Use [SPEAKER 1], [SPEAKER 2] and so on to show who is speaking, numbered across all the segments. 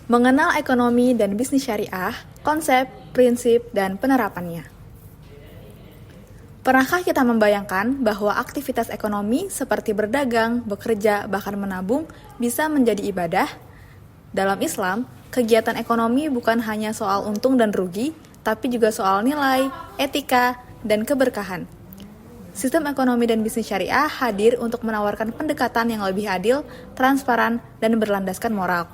[SPEAKER 1] Mengenal ekonomi dan bisnis syariah, konsep, prinsip, dan penerapannya. Pernahkah kita membayangkan bahwa aktivitas ekonomi seperti berdagang, bekerja, bahkan menabung bisa menjadi ibadah? Dalam Islam, kegiatan ekonomi bukan hanya soal untung dan rugi, tapi juga soal nilai, etika, dan keberkahan. Sistem ekonomi dan bisnis syariah hadir untuk menawarkan pendekatan yang lebih adil, transparan, dan berlandaskan moral.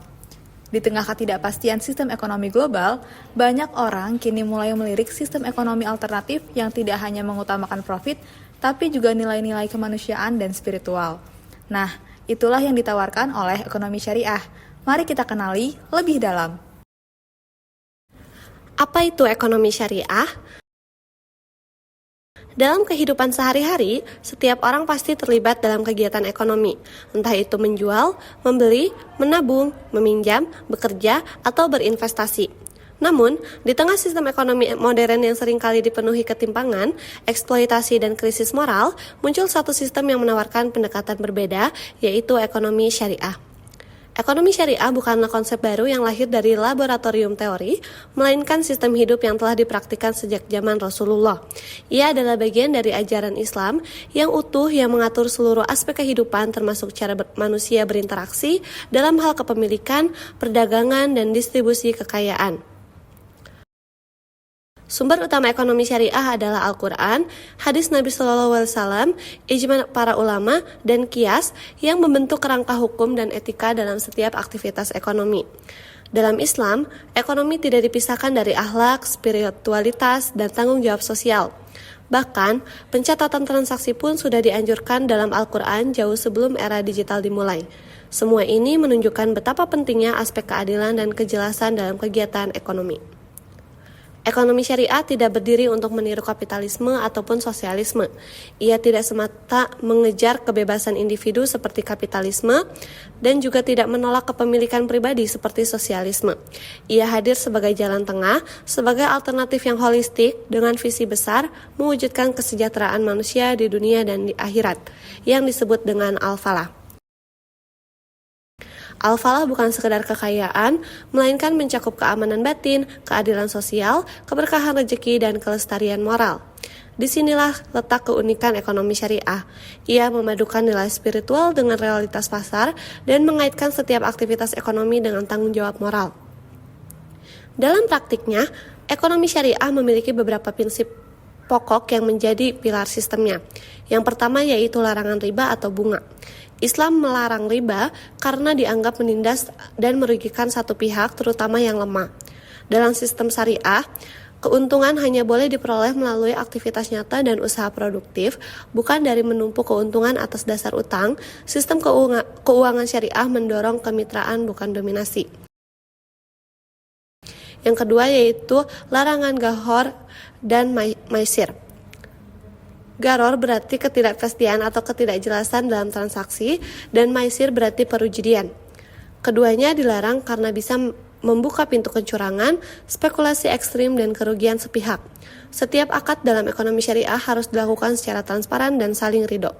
[SPEAKER 1] Di tengah ketidakpastian sistem ekonomi global, banyak orang kini mulai melirik sistem ekonomi alternatif yang tidak hanya mengutamakan profit, tapi juga nilai-nilai kemanusiaan dan spiritual. Nah, itulah yang ditawarkan oleh ekonomi syariah. Mari kita kenali lebih dalam.
[SPEAKER 2] Apa itu ekonomi syariah? Dalam kehidupan sehari-hari, setiap orang pasti terlibat dalam kegiatan ekonomi, entah itu menjual, membeli, menabung, meminjam, bekerja, atau berinvestasi. Namun, di tengah sistem ekonomi modern yang seringkali dipenuhi ketimpangan, eksploitasi, dan krisis moral, muncul satu sistem yang menawarkan pendekatan berbeda, yaitu ekonomi syariah. Ekonomi syariah bukanlah konsep baru yang lahir dari laboratorium teori, melainkan sistem hidup yang telah dipraktikkan sejak zaman Rasulullah. Ia adalah bagian dari ajaran Islam yang utuh yang mengatur seluruh aspek kehidupan termasuk cara manusia berinteraksi dalam hal kepemilikan, perdagangan, dan distribusi kekayaan. Sumber utama ekonomi syariah adalah Al-Quran, hadis Nabi SAW, ijma para ulama, dan qiyas yang membentuk kerangka hukum dan etika dalam setiap aktivitas ekonomi. Dalam Islam, ekonomi tidak dipisahkan dari akhlak, spiritualitas, dan tanggung jawab sosial. Bahkan, pencatatan transaksi pun sudah dianjurkan dalam Al-Quran jauh sebelum era digital dimulai. Semua ini menunjukkan betapa pentingnya aspek keadilan dan kejelasan dalam kegiatan ekonomi. Ekonomi syariah tidak berdiri untuk meniru kapitalisme ataupun sosialisme. Ia tidak semata mengejar kebebasan individu seperti kapitalisme dan juga tidak menolak kepemilikan pribadi seperti sosialisme. Ia hadir sebagai jalan tengah, sebagai alternatif yang holistik dengan visi besar mewujudkan kesejahteraan manusia di dunia dan di akhirat yang disebut dengan Al-Falah. Al-Falah bukan sekedar kekayaan, melainkan mencakup keamanan batin, keadilan sosial, keberkahan rezeki, dan kelestarian moral. Disinilah letak keunikan ekonomi syariah. Ia memadukan nilai spiritual dengan realitas pasar dan mengaitkan setiap aktivitas ekonomi dengan tanggung jawab moral. Dalam praktiknya, ekonomi syariah memiliki beberapa prinsip pokok yang menjadi pilar sistemnya. Yang pertama yaitu larangan riba atau bunga. Islam melarang riba karena dianggap menindas dan merugikan satu pihak, terutama yang lemah. Dalam sistem syariah, keuntungan hanya boleh diperoleh melalui aktivitas nyata dan usaha produktif, bukan dari menumpuk keuntungan atas dasar utang. Sistem keuangan syariah mendorong kemitraan, bukan dominasi. Yang kedua yaitu larangan gahor dan maisir. Garor berarti ketidakpastian atau ketidakjelasan dalam transaksi, dan maisir berarti perjudian. Keduanya dilarang karena bisa membuka pintu kecurangan, spekulasi ekstrim, dan kerugian sepihak. Setiap akad dalam ekonomi syariah harus dilakukan secara transparan dan saling ridho.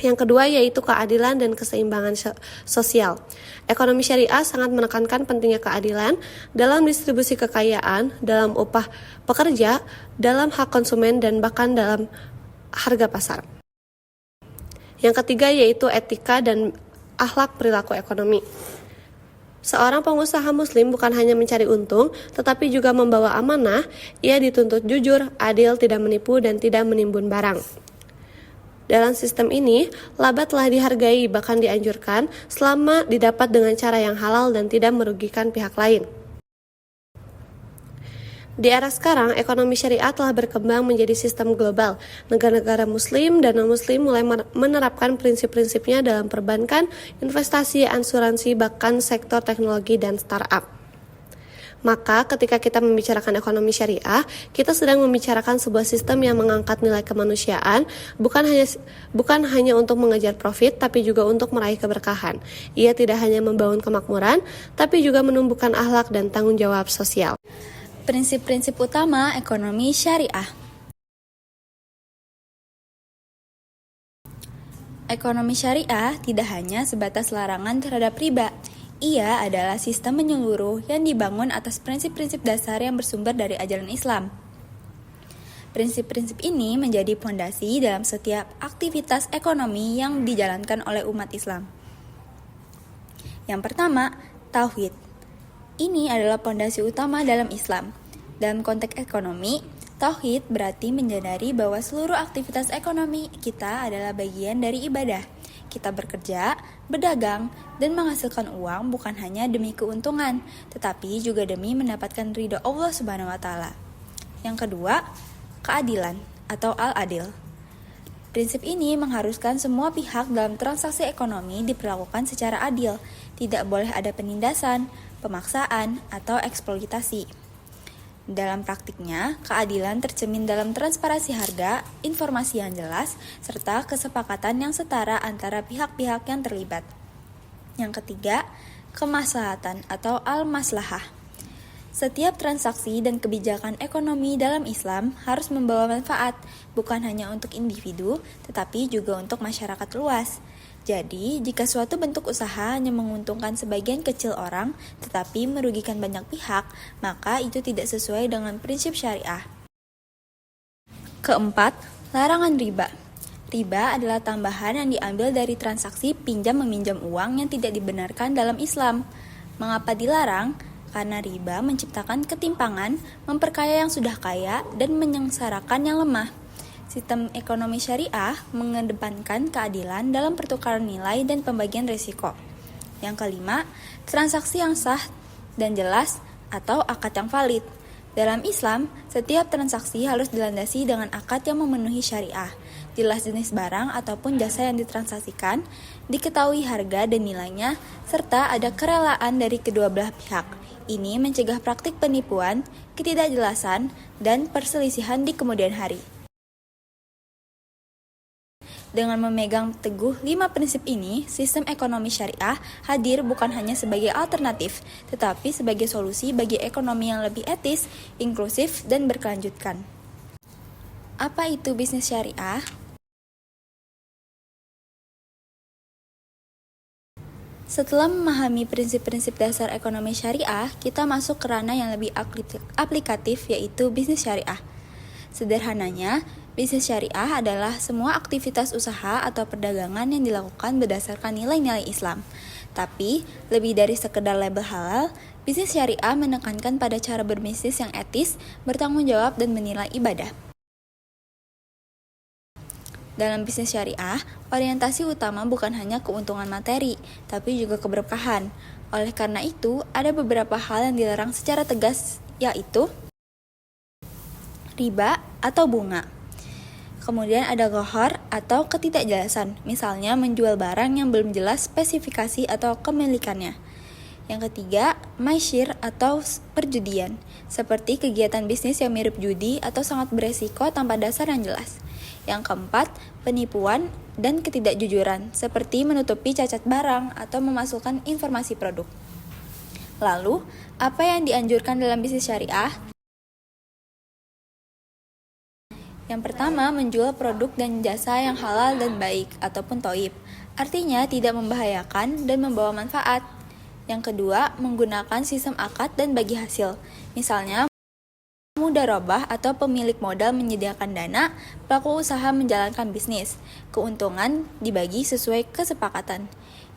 [SPEAKER 2] Yang kedua yaitu keadilan dan keseimbangan sosial. Ekonomi syariah sangat menekankan pentingnya keadilan dalam distribusi kekayaan, dalam upah pekerja, dalam hak konsumen, dan bahkan dalam harga pasar. Yang ketiga yaitu etika dan akhlak perilaku ekonomi. Seorang pengusaha muslim bukan hanya mencari untung, tetapi juga membawa amanah. Ia dituntut jujur, adil, tidak menipu, dan tidak menimbun barang. Dalam sistem ini, laba telah dihargai, bahkan dianjurkan, selama didapat dengan cara yang halal dan tidak merugikan pihak lain. Di era sekarang, ekonomi syariah telah berkembang menjadi sistem global. Negara-negara muslim dan non-muslim mulai menerapkan prinsip-prinsipnya dalam perbankan, investasi, asuransi, bahkan sektor teknologi dan startup. Maka ketika kita membicarakan ekonomi syariah, kita sedang membicarakan sebuah sistem yang mengangkat nilai kemanusiaan, bukan hanya untuk mengejar profit, tapi juga untuk meraih keberkahan. Ia tidak hanya membangun kemakmuran, tapi juga menumbuhkan akhlak dan tanggung jawab sosial.
[SPEAKER 3] Prinsip-prinsip utama ekonomi syariah. Ekonomi syariah tidak hanya sebatas larangan terhadap riba. Ia adalah sistem menyeluruh yang dibangun atas prinsip-prinsip dasar yang bersumber dari ajaran Islam. Prinsip-prinsip ini menjadi fondasi dalam setiap aktivitas ekonomi yang dijalankan oleh umat Islam. Yang pertama, tauhid. Ini adalah fondasi utama dalam Islam. Dalam konteks ekonomi, tauhid berarti menyadari bahwa seluruh aktivitas ekonomi kita adalah bagian dari ibadah. Kita bekerja, berdagang, dan menghasilkan uang bukan hanya demi keuntungan, tetapi juga demi mendapatkan ridho Allah Subhanahu wa Ta'ala. Yang kedua, keadilan atau al-adil. Prinsip ini mengharuskan semua pihak dalam transaksi ekonomi diperlakukan secara adil. Tidak boleh ada penindasan, pemaksaan, atau eksploitasi. Dalam praktiknya, keadilan tercermin dalam transparansi harga, informasi yang jelas, serta kesepakatan yang setara antara pihak-pihak yang terlibat. Yang ketiga, kemaslahatan atau al-maslahah. Setiap transaksi dan kebijakan ekonomi dalam Islam harus membawa manfaat, bukan hanya untuk individu, tetapi juga untuk masyarakat luas. Jadi, jika suatu bentuk usaha hanya menguntungkan sebagian kecil orang, tetapi merugikan banyak pihak, maka itu tidak sesuai dengan prinsip syariah. Keempat, larangan riba. Riba adalah tambahan yang diambil dari transaksi pinjam-meminjam uang yang tidak dibenarkan dalam Islam. Mengapa dilarang? Karena riba menciptakan ketimpangan, memperkaya yang sudah kaya, dan menyengsarakan yang lemah. Sistem ekonomi syariah mengedepankan keadilan dalam pertukaran nilai dan pembagian risiko. Yang kelima, transaksi yang sah dan jelas atau akad yang valid. Dalam Islam, setiap transaksi harus dilandasi dengan akad yang memenuhi syariah. Jelas jenis barang ataupun jasa yang ditransaksikan, diketahui harga dan nilainya, serta ada kerelaan dari kedua belah pihak. Ini mencegah praktik penipuan, ketidakjelasan, dan perselisihan di kemudian hari. Dengan memegang teguh 5 prinsip ini, sistem ekonomi syariah hadir bukan hanya sebagai alternatif, tetapi sebagai solusi bagi ekonomi yang lebih etis, inklusif, dan berkelanjutan. Apa itu bisnis syariah? Setelah memahami prinsip-prinsip dasar ekonomi syariah, kita masuk ke ranah yang lebih aplikatif, yaitu bisnis syariah. Sederhananya, bisnis syariah adalah semua aktivitas usaha atau perdagangan yang dilakukan berdasarkan nilai-nilai Islam. Tapi, lebih dari sekedar label halal, bisnis syariah menekankan pada cara berbisnis yang etis, bertanggung jawab, dan menilai ibadah. Dalam bisnis syariah, orientasi utama bukan hanya keuntungan materi, tapi juga keberkahan. Oleh karena itu, ada beberapa hal yang dilarang secara tegas, yaitu riba atau bunga. Kemudian ada gharar atau ketidakjelasan, misalnya menjual barang yang belum jelas spesifikasi atau kepemilikannya. Yang ketiga, maisir atau perjudian, seperti kegiatan bisnis yang mirip judi atau sangat beresiko tanpa dasar yang jelas. Yang keempat, penipuan dan ketidakjujuran, seperti menutupi cacat barang atau memasukkan informasi produk. Lalu, apa yang dianjurkan dalam bisnis syariah? Yang pertama, menjual produk dan jasa yang halal dan baik ataupun thayyib, artinya tidak membahayakan dan membawa manfaat. Yang kedua, menggunakan sistem akad dan bagi hasil. Misalnya, mudharabah atau pemilik modal menyediakan dana, pelaku usaha menjalankan bisnis. Keuntungan dibagi sesuai kesepakatan.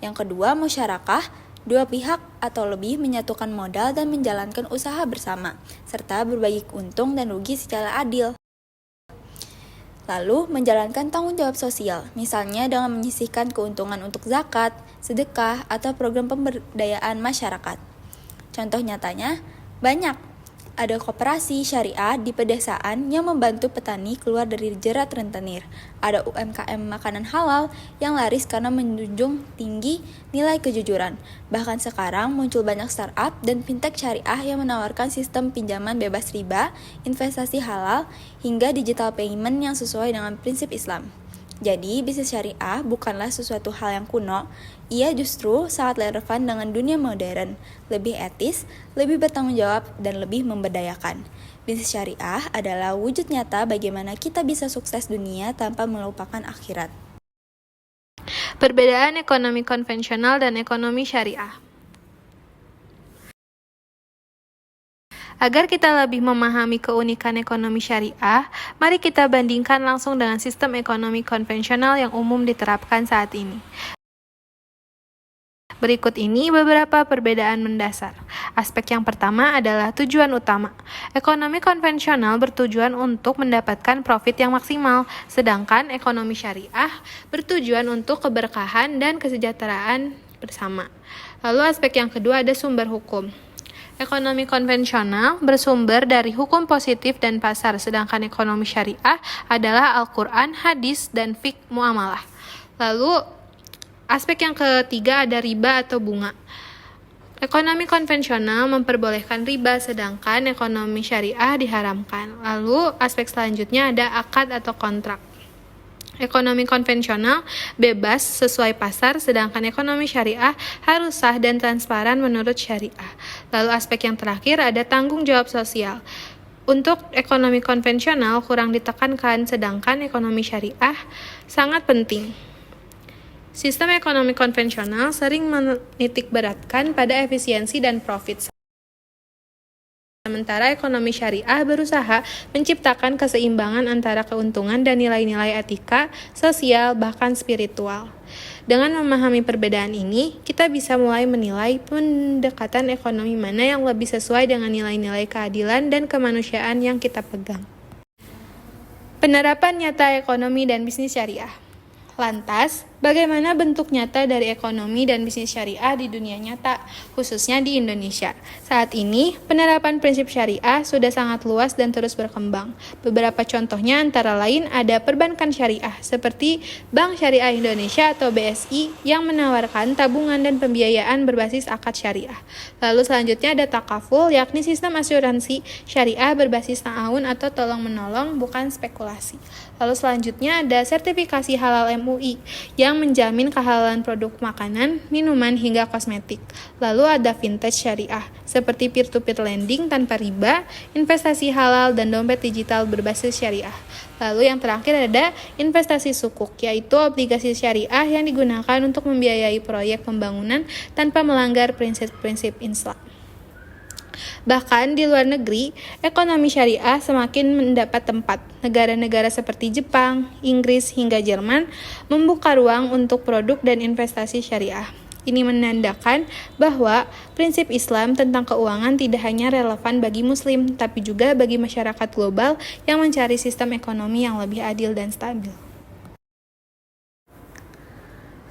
[SPEAKER 3] Yang kedua, musyarakah, dua pihak atau lebih menyatukan modal dan menjalankan usaha bersama, serta berbagi untung dan rugi secara adil. Lalu, menjalankan tanggung jawab sosial, misalnya dengan menyisihkan keuntungan untuk zakat, sedekah, atau program pemberdayaan masyarakat. Contoh nyatanya, banyak. Ada koperasi syariah di pedesaan yang membantu petani keluar dari jerat rentenir. Ada UMKM makanan halal yang laris karena menjunjung tinggi nilai kejujuran. Bahkan sekarang muncul banyak startup dan fintech syariah yang menawarkan sistem pinjaman bebas riba, investasi halal, hingga digital payment yang sesuai dengan prinsip Islam. Jadi, bisnis syariah bukanlah sesuatu hal yang kuno, ia justru sangat relevan dengan dunia modern, lebih etis, lebih bertanggung jawab, dan lebih memberdayakan. Bisnis syariah adalah wujud nyata bagaimana kita bisa sukses dunia tanpa melupakan akhirat.
[SPEAKER 4] Perbedaan ekonomi konvensional dan ekonomi syariah. Agar kita lebih memahami keunikan ekonomi syariah, mari kita bandingkan langsung dengan sistem ekonomi konvensional yang umum diterapkan saat ini. Berikut ini beberapa perbedaan mendasar. Aspek yang pertama adalah tujuan utama. Ekonomi konvensional bertujuan untuk mendapatkan profit yang maksimal, sedangkan ekonomi syariah bertujuan untuk keberkahan dan kesejahteraan bersama. Lalu aspek yang kedua ada sumber hukum. Ekonomi konvensional bersumber dari hukum positif dan pasar, sedangkan ekonomi syariah adalah Al-Quran, hadis, dan fiqh muamalah. Lalu aspek yang ketiga ada riba atau bunga. Ekonomi konvensional memperbolehkan riba, sedangkan ekonomi syariah diharamkan. Lalu aspek selanjutnya ada akad atau kontrak. Ekonomi konvensional bebas sesuai pasar, sedangkan ekonomi syariah harus sah dan transparan menurut syariah. Lalu aspek yang terakhir ada tanggung jawab sosial. Untuk ekonomi konvensional kurang ditekankan, sedangkan ekonomi syariah sangat penting. Sistem ekonomi konvensional sering menitikberatkan pada efisiensi dan profit. Sementara ekonomi syariah berusaha menciptakan keseimbangan antara keuntungan dan nilai-nilai etika, sosial, bahkan spiritual. Dengan memahami perbedaan ini, kita bisa mulai menilai pendekatan ekonomi mana yang lebih sesuai dengan nilai-nilai keadilan dan kemanusiaan yang kita pegang. Penerapan nyata ekonomi dan bisnis syariah. Lantas, bagaimana bentuk nyata dari ekonomi dan bisnis syariah di dunia nyata, khususnya di Indonesia? Saat ini, penerapan prinsip syariah sudah sangat luas dan terus berkembang. Beberapa contohnya antara lain ada perbankan syariah, seperti Bank Syariah Indonesia atau BSI yang menawarkan tabungan dan pembiayaan berbasis akad syariah. Lalu selanjutnya ada takaful, yakni sistem asuransi syariah berbasis ta'awun atau tolong-menolong, bukan spekulasi. Lalu selanjutnya ada sertifikasi halal MUI yang menjamin kehalalan produk makanan, minuman, hingga kosmetik. Lalu ada vintage syariah, seperti peer-to-peer lending tanpa riba, investasi halal, dan dompet digital berbasis syariah. Lalu yang terakhir ada investasi sukuk, yaitu obligasi syariah yang digunakan untuk membiayai proyek pembangunan tanpa melanggar prinsip-prinsip Islam. Bahkan di luar negeri, ekonomi syariah semakin mendapat tempat. Negara-negara seperti Jepang, Inggris, hingga Jerman membuka ruang untuk produk dan investasi syariah. Ini menandakan bahwa prinsip Islam tentang keuangan tidak hanya relevan bagi Muslim, tapi juga bagi masyarakat global yang mencari sistem ekonomi yang lebih adil dan stabil.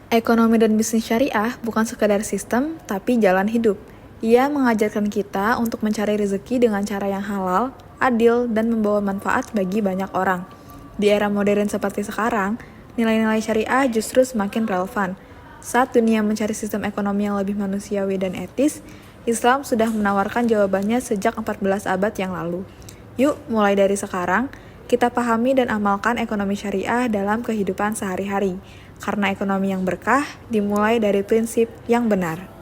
[SPEAKER 1] Ekonomi dan bisnis syariah bukan sekadar sistem, tapi jalan hidup. Ia mengajarkan kita untuk mencari rezeki dengan cara yang halal, adil, dan membawa manfaat bagi banyak orang. Di era modern seperti sekarang, nilai-nilai syariah justru semakin relevan. Saat dunia mencari sistem ekonomi yang lebih manusiawi dan etis, Islam sudah menawarkan jawabannya sejak 14 abad yang lalu. Yuk, mulai dari sekarang, kita pahami dan amalkan ekonomi syariah dalam kehidupan sehari-hari, karena ekonomi yang berkah dimulai dari prinsip yang benar.